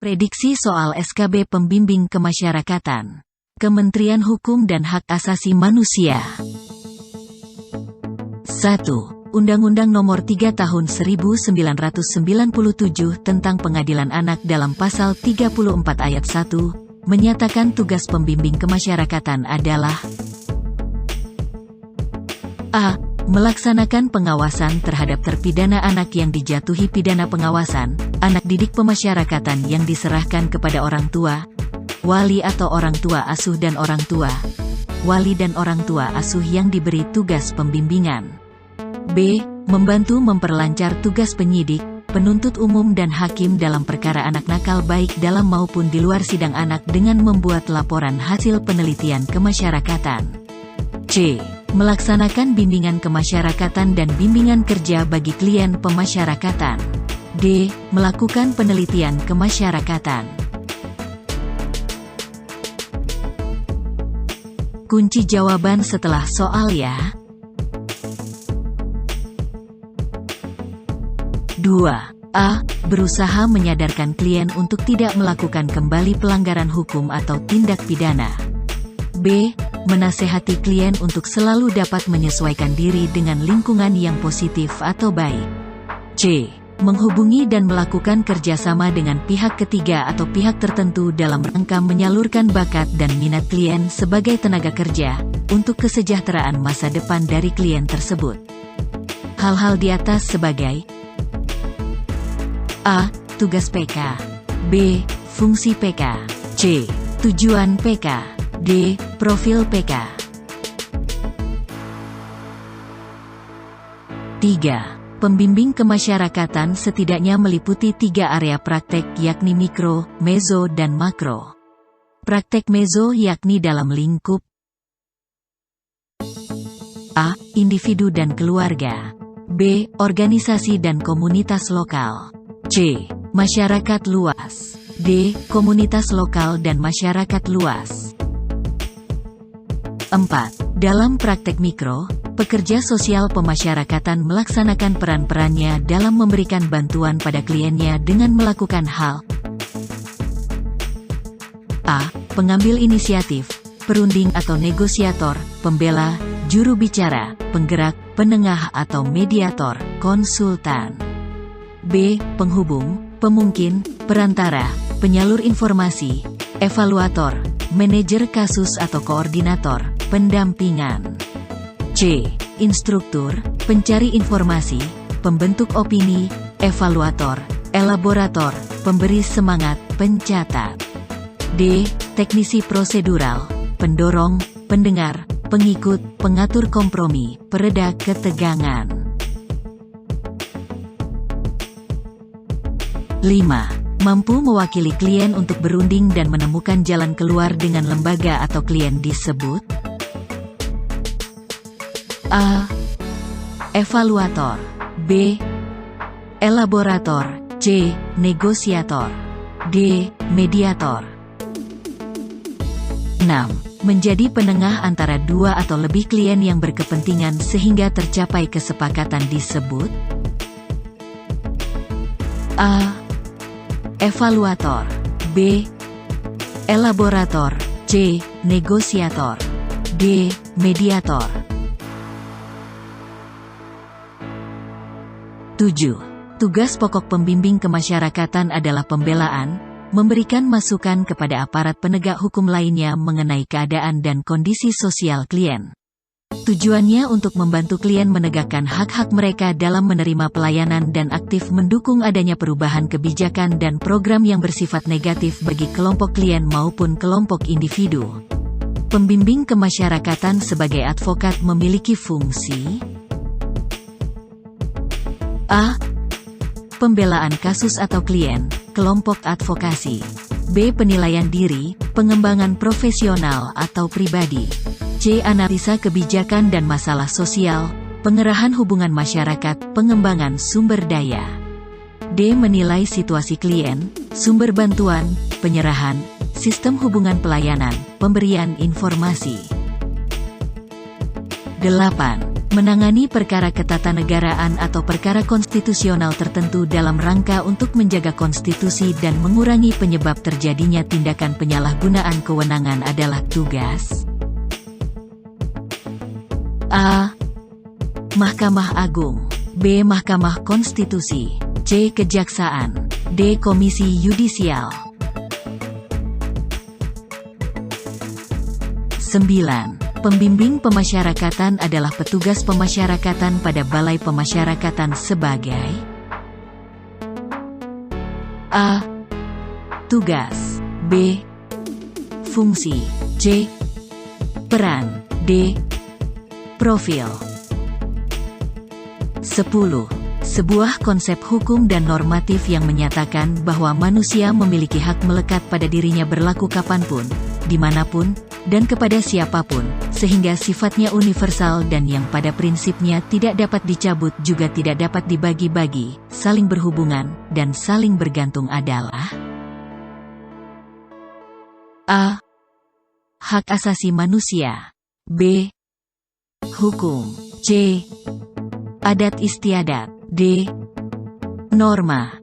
Prediksi soal SKB Pembimbing Kemasyarakatan. Kementerian Hukum dan Hak Asasi Manusia. 1. Undang-Undang Nomor 3 Tahun 1997 tentang Pengadilan Anak dalam Pasal 34 Ayat 1, menyatakan tugas pembimbing kemasyarakatan adalah A. Melaksanakan pengawasan terhadap terpidana anak yang dijatuhi pidana pengawasan, anak didik pemasyarakatan yang diserahkan kepada orang tua, wali atau orang tua asuh dan orang tua, wali dan orang tua asuh yang diberi tugas pembimbingan. B. Membantu memperlancar tugas penyidik, penuntut umum dan hakim dalam perkara anak nakal baik dalam maupun di luar sidang anak dengan membuat laporan hasil penelitian kemasyarakatan. C. Melaksanakan bimbingan kemasyarakatan dan bimbingan kerja bagi klien pemasyarakatan. D. Melakukan penelitian kemasyarakatan. Kunci jawaban setelah soal ya. 2. A. Berusaha menyadarkan klien untuk tidak melakukan kembali pelanggaran hukum atau tindak pidana. B. Menasehati klien untuk selalu dapat menyesuaikan diri dengan lingkungan yang positif atau baik. C. Menghubungi dan melakukan kerjasama dengan pihak ketiga atau pihak tertentu dalam rangka menyalurkan bakat dan minat klien sebagai tenaga kerja, untuk kesejahteraan masa depan dari klien tersebut. Hal-hal di atas sebagai A. Tugas PK. B. Fungsi PK. C. Tujuan PK. D. Profil PK. 3. Pembimbing kemasyarakatan setidaknya meliputi 3 area praktek yakni mikro, mezo dan makro. Praktek mezo yakni dalam lingkup A. Individu dan keluarga. B. Organisasi dan komunitas lokal. C. Masyarakat luas. D. Komunitas lokal dan masyarakat luas. 4. Dalam praktek mikro, pekerja sosial pemasyarakatan melaksanakan peran-perannya dalam memberikan bantuan pada kliennya dengan melakukan hal A. Pengambil inisiatif, perunding atau negosiator, pembela, juru bicara, penggerak, penengah atau mediator, konsultan. B. Penghubung, pemungkin, perantara, penyalur informasi, evaluator, manajer kasus atau koordinator, pendampingan. C. Instruktur, pencari informasi, pembentuk opini, evaluator, elaborator, pemberi semangat, pencatat. D. Teknisi prosedural, pendorong, pendengar, pengikut, pengatur kompromi, pereda ketegangan. 5. Mampu mewakili klien untuk berunding dan menemukan jalan keluar dengan lembaga atau klien disebut A. Evaluator. B. Elaborator. C. Negosiator. D. Mediator. 6. Menjadi penengah antara 2 atau lebih klien yang berkepentingan sehingga tercapai kesepakatan disebut A. Evaluator. B. Elaborator. C. Negosiator. D. Mediator. 7. Tugas pokok pembimbing kemasyarakatan adalah pembelaan, memberikan masukan kepada aparat penegak hukum lainnya mengenai keadaan dan kondisi sosial klien. Tujuannya untuk membantu klien menegakkan hak-hak mereka dalam menerima pelayanan dan aktif mendukung adanya perubahan kebijakan dan program yang bersifat negatif bagi kelompok klien maupun kelompok individu. Pembimbing kemasyarakatan sebagai advokat memiliki fungsi A. Pembelaan kasus atau klien, kelompok advokasi. B. Penilaian diri, pengembangan profesional atau pribadi. C. Analisa kebijakan dan masalah sosial, pengerahan hubungan masyarakat, pengembangan sumber daya. D. Menilai situasi klien, sumber bantuan, penyerahan, sistem hubungan pelayanan, pemberian informasi. 8. menangani perkara ketatanegaraan atau perkara konstitusional tertentu dalam rangka untuk menjaga konstitusi dan mengurangi penyebab terjadinya tindakan penyalahgunaan kewenangan adalah tugas A. Mahkamah Agung, B. Mahkamah Konstitusi, C. Kejaksaan, D. Komisi Yudisial. 9. Pembimbing pemasyarakatan adalah petugas pemasyarakatan pada Balai Pemasyarakatan sebagai A. Tugas, B. Fungsi, C. Peran, D. Profil. 10. Sebuah konsep hukum dan normatif yang menyatakan bahwa manusia memiliki hak melekat pada dirinya berlaku kapanpun, dimanapun, dan kepada siapapun, sehingga sifatnya universal dan yang pada prinsipnya tidak dapat dicabut juga tidak dapat dibagi-bagi, saling berhubungan, dan saling bergantung adalah A. Hak asasi manusia, B. Hukum, C. Adat istiadat, D. Norma.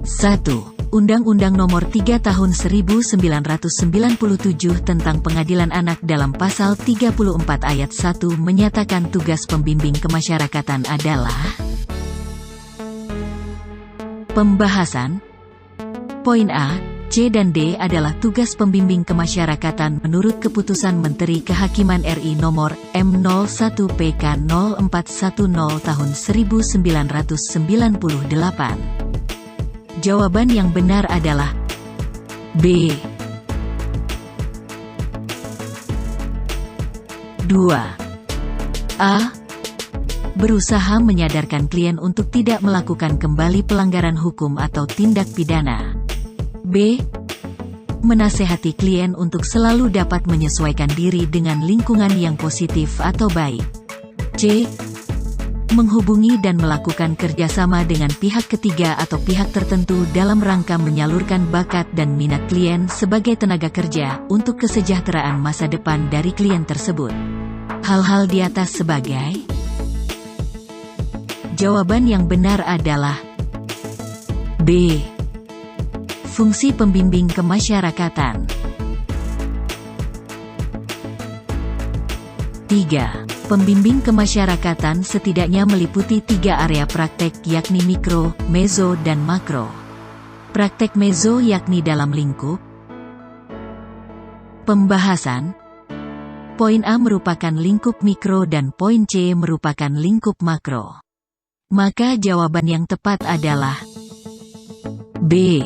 Satu. Undang-Undang Nomor 3 Tahun 1997 tentang Pengadilan Anak dalam Pasal 34 Ayat 1 menyatakan tugas pembimbing kemasyarakatan adalah pembahasan. Poin A, C dan D adalah tugas pembimbing kemasyarakatan menurut Keputusan Menteri Kehakiman RI Nomor M01 PK 0410 Tahun 1998. Jawaban yang benar adalah B. 2. A. Berusaha menyadarkan klien untuk tidak melakukan kembali pelanggaran hukum atau tindak pidana. B. Menasehati klien untuk selalu dapat menyesuaikan diri dengan lingkungan yang positif atau baik. C. Menghubungi dan melakukan kerjasama dengan pihak ketiga atau pihak tertentu dalam rangka menyalurkan bakat dan minat klien sebagai tenaga kerja untuk kesejahteraan masa depan dari klien tersebut. Hal-hal di atas sebagai jawaban yang benar adalah B. Fungsi pembimbing kemasyarakatan. 3. Pembimbing kemasyarakatan setidaknya meliputi 3 area praktek yakni mikro, mezo dan makro. Praktek mezo yakni dalam lingkup pembahasan. Poin A merupakan lingkup mikro dan poin C merupakan lingkup makro. Maka jawaban yang tepat adalah B.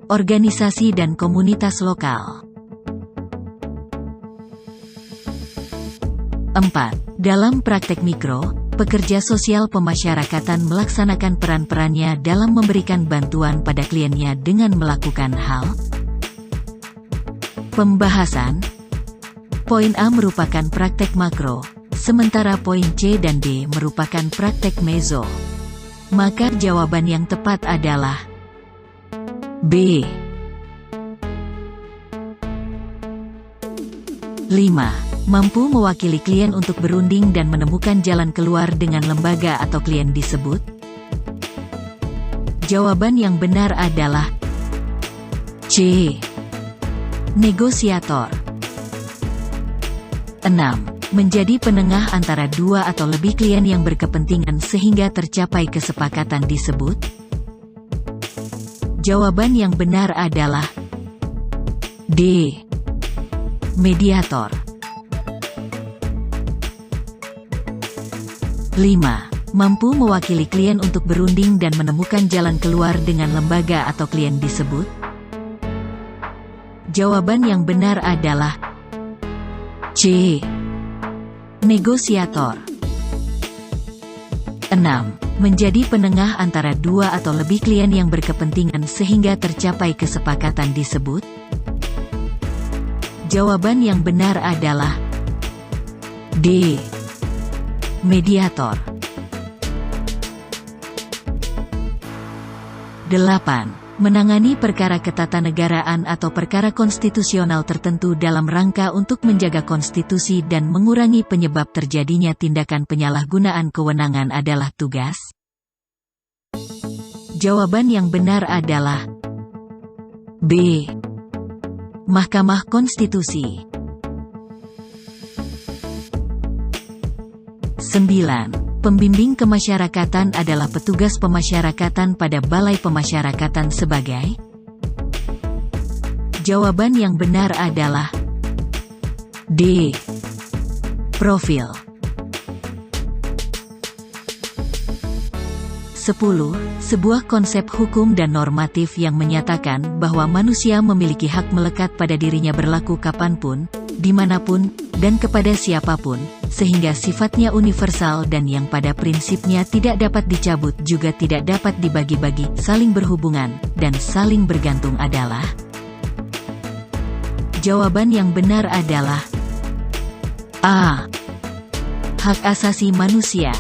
Organisasi dan komunitas lokal. 4. Dalam praktek mikro, pekerja sosial pemasyarakatan melaksanakan peran-perannya dalam memberikan bantuan pada kliennya dengan melakukan hal pembahasan. Poin A merupakan praktek makro, sementara poin C dan D merupakan praktek mezo. Maka jawaban yang tepat adalah B. 5. Mampu mewakili klien untuk berunding dan menemukan jalan keluar dengan lembaga atau klien disebut. Jawaban yang benar adalah C. Negosiator. 6. Menjadi penengah antara 2 atau lebih klien yang berkepentingan sehingga tercapai kesepakatan disebut. Jawaban yang benar adalah D. Mediator. 5. Mampu mewakili klien untuk berunding dan menemukan jalan keluar dengan lembaga atau klien disebut. Jawaban yang benar adalah C. Negosiator. 6. Menjadi penengah antara 2 atau lebih klien yang berkepentingan sehingga tercapai kesepakatan disebut. Jawaban yang benar adalah D. Mediator. 8. Menangani perkara ketatanegaraan atau perkara konstitusional tertentu dalam rangka untuk menjaga konstitusi dan mengurangi penyebab terjadinya tindakan penyalahgunaan kewenangan adalah tugas. Jawaban yang benar adalah B. Mahkamah Konstitusi. 9. Pembimbing kemasyarakatan adalah petugas pemasyarakatan pada Balai Pemasyarakatan sebagai. Jawaban yang benar adalah D. Profil. 10. Sebuah konsep hukum dan normatif yang menyatakan bahwa manusia memiliki hak melekat pada dirinya berlaku kapanpun, dimanapun, dan kepada siapapun, sehingga sifatnya universal dan yang pada prinsipnya tidak dapat dicabut juga tidak dapat dibagi-bagi, saling berhubungan, dan saling bergantung adalah. Jawaban yang benar adalah A. Hak asasi manusia.